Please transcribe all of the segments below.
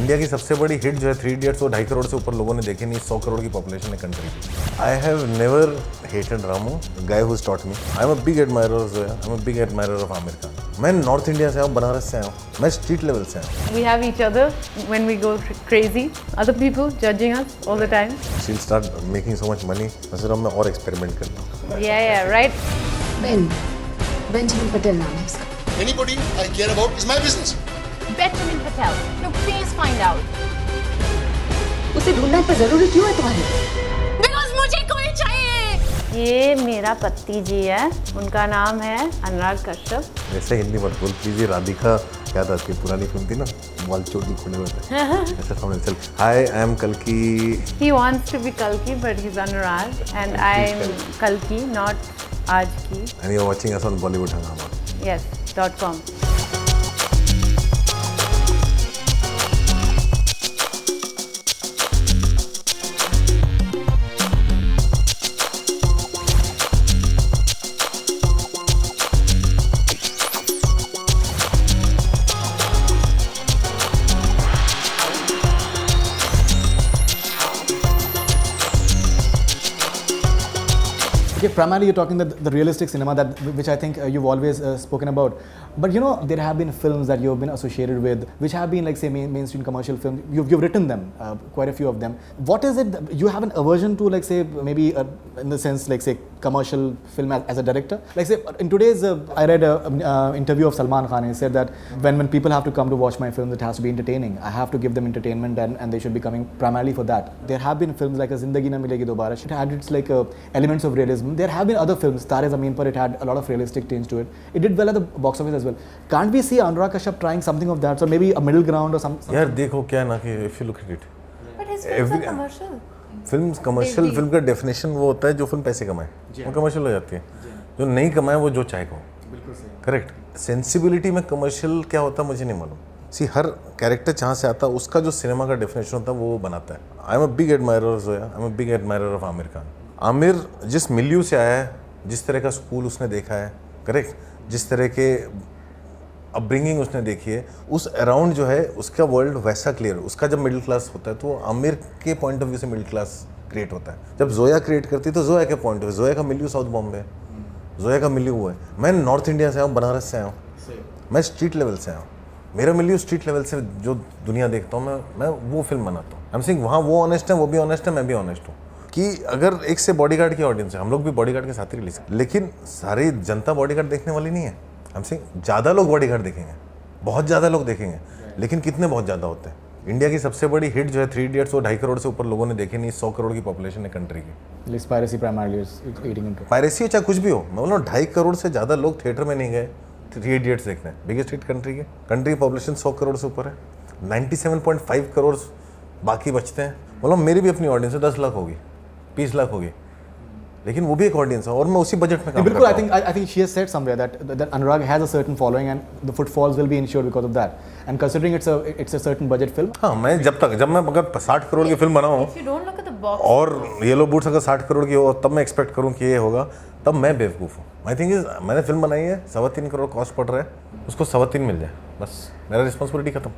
India की सबसे बड़ी हिट जो है 3 इडियट्स, वो 2.5 करोड़ से ऊपर लोगों ने देखे नहीं, 100 करोड़ की पॉपुलेशन है कंट्री की। I have never hated Ramu, guy who taught me. I am a big admirer of Zoya, I am a big admirer of Aamir Khan. मैं नॉर्थ इंडिया से आया हूँ, बनारस से आया हूँ, मैं स्ट्रीट लेवल से आया हूँ। We have each other when we go crazy. Other people judging us all the time. She'll start making so much money, मैं और एक्सपेरिमेंट करता हूँ। Yeah, right. Benjamin Patel नाम है उसका। Anybody I care about is my business. Benjamin Patel. No, please find out. उसे ढूंढना इतना जरूरी क्यों है तुम्हारे? Because मुझे कोई चाहिए। ये मेरा पति जी है, उनका नाम है अनुराग कश्यप। ऐसे हिंदी मत बोल प्लीज, ये राधिका क्या था आपकी पुरानी फिल्म थी ना, बाल चोटी खुले हुए थे। ऐसा सामने चल। हाय, आई एम कल्की। He wants to be Kalki, but he's Anurag, and I'm Kalki, not आज की। And you're watching us on Bollywood Hangama. Yes, .com. Okay, primarily you're talking the realistic cinema which I think you've always spoken about. But you know, there have been films that you've been associated with, which have been like say mainstream commercial films. You've written them, quite a few of them. What is it you have an aversion to, like say maybe in the sense like say commercial film as a director? Like say in today's, I read an interview of Salman Khan. He said that when people have to come to watch my films, it has to be entertaining. I have to give them entertainment, and they should be coming primarily for that. There have been films like Zindagi Na Milegi Dobara. It had its like elements of realism. There have been other films, Tare Zameen Par, it had a lot of realistic tinge to it. It did well at the box office as well. Can't we see Anurag Kashyap trying something of that, or maybe a middle ground or something? यार देखो क्या ना कि if you look at it, But his films are commercial. Film commercial, film का definition वो होता है जो फिल्म पैसे कमाए, वो कमर्शियल हो जाती है। जो नहीं कमाए वो जो चाहे को, करेक्ट। सेंसिबिलिटी में कमर्शियल क्या होता है मुझे नहीं मालूम। सी हर कैरेक्टर जहाँ से आता है उसका जो सिनेमा का डेफिनेशन होता है वो बनाता है। I am a big admirer of Zoya, I am a big admirer of Aamir Khan. Aamir जिस मिलियू से आया है, जिस तरह का स्कूल उसने देखा है, करेक्ट, जिस तरह के अपब्रिंगिंग उसने देखी है, उस अराउंड जो है उसका वर्ल्ड वैसा क्लियर। उसका जब मिडिल क्लास होता है तो आमिर के पॉइंट ऑफ व्यू से मिडिल क्लास क्रिएट होता है। जब जोया क्रिएट करती है तो जोया के पॉइंट ऑफ व्यू, जोया का मिलियू साउथ बॉम्बे है, जोया का मिलियू वो है। मैं नॉर्थ इंडिया से आया हूँ, बनारस से आया हूँ, मैं स्ट्रीट लेवल से आया हूँ। मेरा मिलियू स्ट्रीट लेवल से जो दुनिया देखता हूँ मैं वो फिल्म बनाता हूँ। आई एम सेइंग वहाँ वो ऑनेस्ट है, वो भी ऑनेस्ट है, मैं भी ऑनेस्ट हूँ कि अगर एक से बॉडीगार्ड की ऑडियंस है, हम लोग भी बॉडीगार्ड के साथ ही रिलीज, लेकिन सारी जनता बॉडीगार्ड देखने वाली नहीं है। हम से ज़्यादा लोग बॉडीगार्ड देखेंगे, बहुत ज़्यादा लोग देखेंगे, लेकिन कितने बहुत ज़्यादा होते हैं। इंडिया की सबसे बड़ी हिट जो है 3 इडियट्स, वो 2.5 करोड़ से ऊपर लोगों ने देखे नहीं, 100 करोड़ की पॉपुलेशन है कंट्री की। Piracy primarily is eating into. Piracy हो चाहे कुछ भी हो, मैं बोल रहा हूँ 2.5 करोड़ से ज़्यादा लोग थिएटर में नहीं गए 3 इडियट्स देखने। बिगेस्ट हिट कंट्री की पॉपुलेशन 100 करोड़ से ऊपर है, 97.5 करोड़ बाकी बचते हैं। बोला मेरी भी अपनी ऑडियंस है, 10 लाख होगी, 20 लाख होगी, लेकिन वो भी एक ऑडियंस है और मैं उसी बजट में काम करता हूँ। I think she has said somewhere that Anurag has a certain following and the footfalls will be ensured because of that. And considering it's a certain budget film. हाँ, मैं जब मैं अगर 60 करोड़ की फिल्म बनाऊँ और येलो बूट्स अगर 60 करोड़ की हो तब मैं एक्सपेक्ट करूँ कि ये होगा, तब मैं बेवकूफ़ हूँ। आई थिंक मैंने फिल्म बनाई है, 3.25 करोड़ कॉस्ट पड़ रहा है, उसको 3.25 मिल जाए, बस मेरा रिस्पॉन्सिबिलिटी खत्म।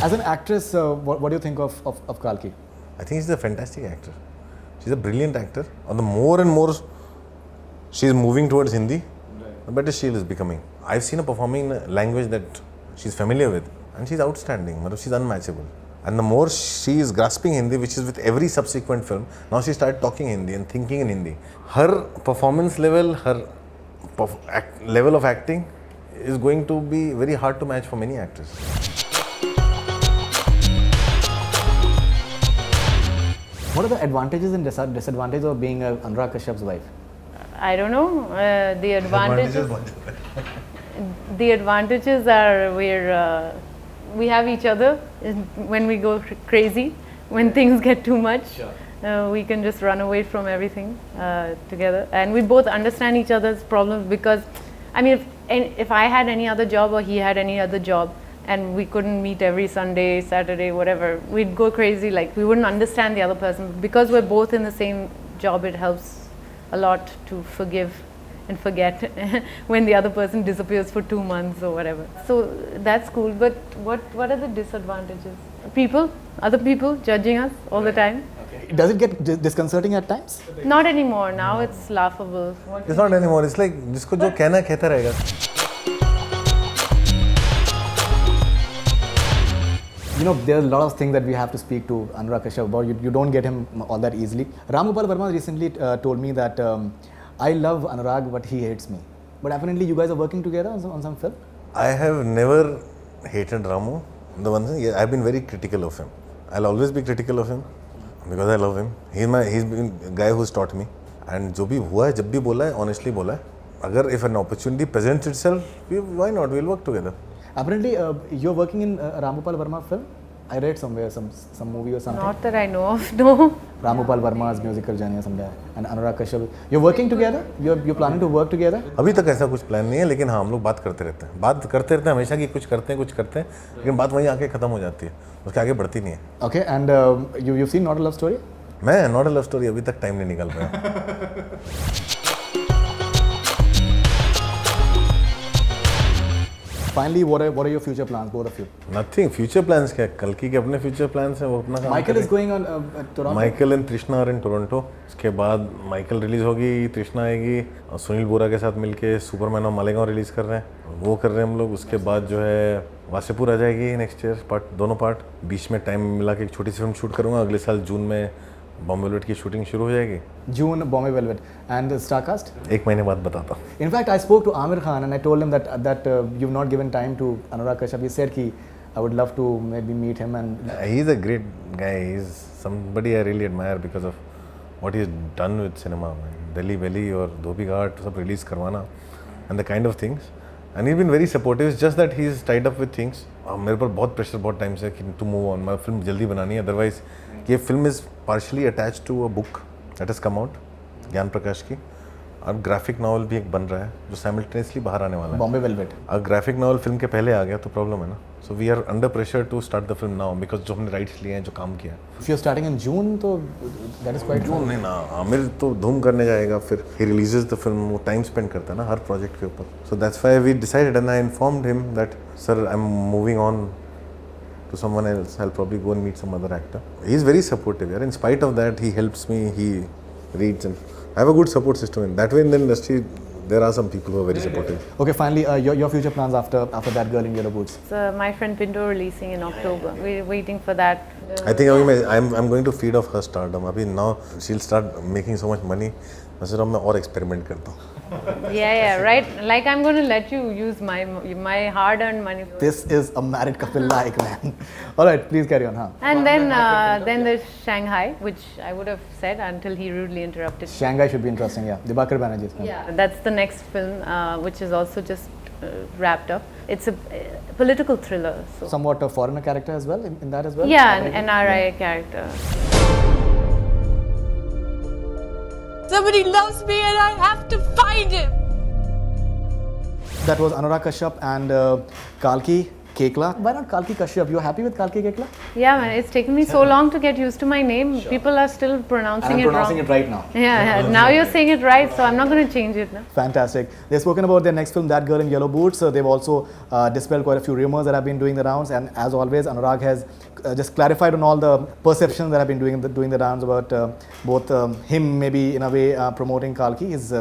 As an actress, what do you think of Kalki? I think she's a fantastic actor. She's a brilliant actor. And the more and more she is moving towards Hindi, the better she is becoming. I've seen her performing in a language that she's familiar with, and she's outstanding. She's unmatchable. And the more she is grasping Hindi, which is with every subsequent film, now she started talking Hindi and thinking in Hindi. Her performance level, her level of acting is going to be very hard to match for many actors. What are the advantages and disadvantages of being Anurag Kashyap's wife? I don't know. The advantages are we have each other when we go crazy, when things get too much. Sure. We can just run away from everything together, and we both understand each other's problems. Because, I mean, if I had any other job or he had any other job, and we couldn't meet every Sunday, Saturday, whatever, we'd go crazy, like we wouldn't understand the other person. Because we're both in the same job, it helps a lot to forgive and forget when the other person disappears for 2 months or whatever. So that's cool. But what are the disadvantages? Other people judging us all the time. Does it get disconcerting at times? Not anymore. Now it's laughable. It's not anymore. It's like जिसको जो कहना कहता रहेगा. You know, there are a lot of things that we have to speak to Anurag Kashyap about. You don't get him all that easily. Ram Gopal Varma recently told me that I love Anurag, but he hates me. But apparently, you guys are working together on some film. I have never hated Ramu. The one thing, I've been very critical of him. I'll always be critical of him because I love him. He's been a guy who's taught me. And जो भी हुआ है, जब भी बोला है, honestly बोला है. अगर if an opportunity presents itself, why not? We'll work together. Apparently, you're working in Ram Gopal Varma film. I read somewhere some movie or something. Not that I know of, no. Ram Gopal Varma's musical journey or something. And Anurag Kashyap. You're working together? You're planning to work together? अभी तक ऐसा कुछ plan नहीं है, लेकिन हाँ हम लोग बात करते रहते हैं हमेशा कि कुछ करते हैं, लेकिन बात वहीं आके खत्म हो जाती है, उसके आगे बढ़ती नहीं है. Okay, and you've seen Not a Love Story? मैं Not a Love Story अभी तक टाइम नहीं निकल पाया. Finally, what are your future plans, both of you? Nothing. Future plans क्या? कल्की के अपने future plans हैं, वो अपना काम Michael is going on Toronto. Michael and Trishna are in Toronto. उसके बाद Michael रिलीज होगी, Trishna आएगी, और सुनील बोरा के साथ मिलके सुपरमैन और मालेगांव रिलीज कर रहे हैं, वो कर रहे हैं हम लोग. उसके बाद जो है वासेपुर आ जाएगी नेक्स्ट ईयर, दोनों पार्ट. बीच में टाइम मिला के एक छोटी सी फिल्म शूट करूँगा. अगले साल जून में बॉम्बे वेलवेट की शूटिंग शुरू हो जाएगी. June, Bombay Velvet. And Starcast? एक महीने बाद बताता हूँ. In fact, I spoke to Aamir Khan and I told him that you've not given time to Anurag Kashyap. He said कि I would love to maybe meet him and... He's a great guy. He's somebody I really admire because of what he's done with cinema. Delhi Belly और धोबी घाट सब release करवाना and the kind of things. And he's been very supportive. It's just that he's tied up with things. मेरे पर बहुत pressure बहुत time से कि to move on. मैं फिल्म जल्दी बनानी है. Otherwise, ये film is partially attached to a book that has come out, ज्ञान प्रकाश की. अब ग्राफिक नॉवल भी एक बन रहा है जो साइमल्टेनियसली बाहर आने वाला है. बॉम्बे वेलवेट. अगर ग्राफिक नॉवल फिल्म के पहले आ गया तो प्रॉब्लम है ना. So we are under pressure to start the film now because जो हमने राइट्स लिए हैं, जो काम किया. If you're starting in June, तो that is quite जून नहीं ना, आमिर तो धूम करने जाएगा. फिर ही रिलीजेस द फिल्म, वो टाइम स्पेंड करता है ना हर प्रोजेक्ट के ऊपर. So that's why we decided and I informed him that sir I am moving on to someone else. I'll probably go and meet some other actor. He's very supportive. In spite of that, he helps me. He reads and I have a good support system. In that way, in the industry, there are some people who are very supportive. Okay, finally, your future plans after That Girl in Yellow Boots. So my friend Pinto releasing in October. We're waiting for that. I think I'm going to feed off her stardom. Abhi now she'll start making so much money. मैं और experiment करता हूँ. Yeah, right. Like I'm going to let you use my hard-earned money. This is a married couple like, man. All right, please carry on. Huh? And then there's Shanghai, which I would have said until he rudely interrupted. Shanghai should be interesting, yeah. Dibakar Banerjee. Yeah, that's the next film, which is also just wrapped up. It's a political thriller. So. Somewhat a foreigner character as well, in that as well? Yeah, an NRI character. Somebody loves me and I have to find him. That was Anurag Kashyap and Kalki Koechlin. Why not Kalki Kashyap? You're happy with Kalki Koechlin? Yeah, man, it's taken me so long to get used to my name. Sure. People are still pronouncing it wrong. I'm pronouncing it right now. Yeah, now you're saying it right, so I'm not going to change it now. Fantastic. They've spoken about their next film, That Girl in Yellow Boots. They've also dispelled quite a few rumors that have been doing the rounds. And as always, Anurag has just clarified on all the perceptions that have been doing the rounds about both him maybe in a way promoting Kalki. He's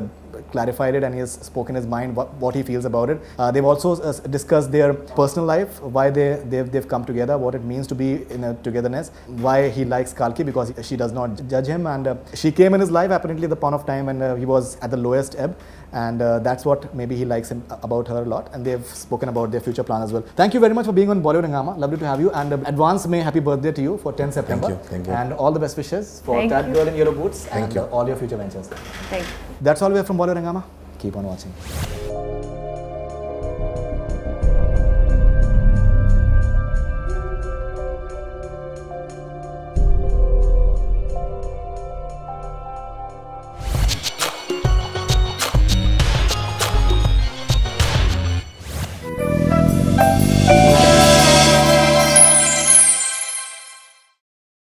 clarified it and he has spoken his mind what he feels about it. They've also discussed their personal life, why they've come together, what it means to be in a togetherness, why he likes Kalki because she does not judge him, and she came in his life apparently at the point of time when he was at the lowest ebb, and that's what maybe he likes about her a lot, and they've spoken about their future plan as well. Thank you very much for being on Bollywood Hangama. Lovely to have you, and advance May happy birthday to you for 10 September. Thank you. And all the best wishes for That Girl in Yellow Boots and all your future ventures. Thank you. That's all we have from Bollywood Hangama. Keep on watching.